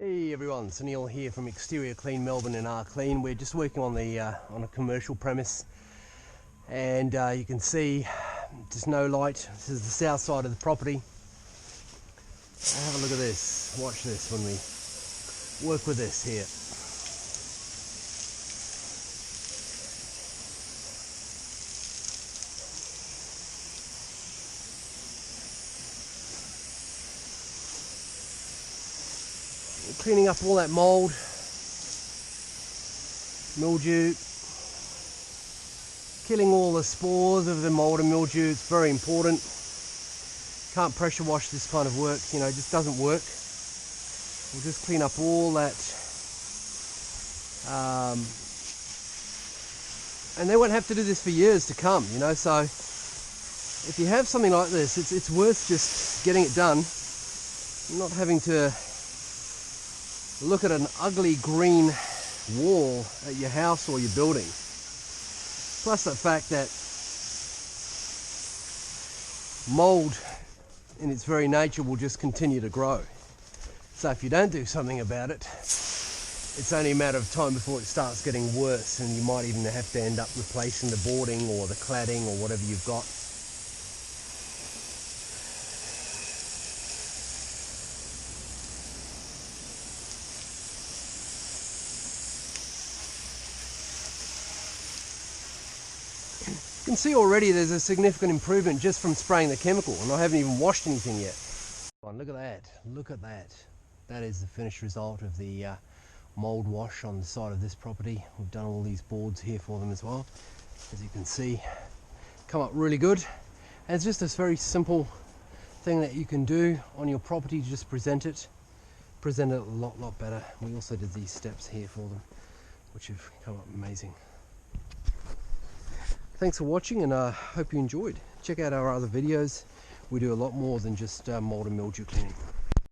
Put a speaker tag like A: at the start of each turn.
A: Hey everyone, it's Neil here from Exterior Clean Melbourne and R Clean. We're just working on on a commercial premise, and you can see just no light. This is the south side of the property. Have a look at this. Watch this when we work with this here. Cleaning up all that mould, mildew, killing all the spores of the mould and mildew. It's very important. Can't pressure wash this kind of work, you know, it just doesn't work. We'll just clean up all that. And they won't have to do this for years to come, you know, so if you have something like this, it's worth just getting it done, not having to look at an ugly green wall at your house or your building. Plus the fact that mould in its very nature will just continue to grow. So if you don't do something about it, it's only a matter of time before it starts getting worse, and you might even have to end up replacing the boarding or the cladding or whatever you've got. You can see already there's a significant improvement just from spraying the chemical, and I haven't even washed anything yet. Look at that, look at that. That is the finished result of the mould wash on the side of this property. We've done all these boards here for them as well. As you can see, come up really good. And it's just this very simple thing that you can do on your property to just present it a lot better. We also did these steps here for them, which have come up amazing. Thanks for watching, and I hope you enjoyed. Check out our other videos. We do a lot more than just mould and mildew cleaning.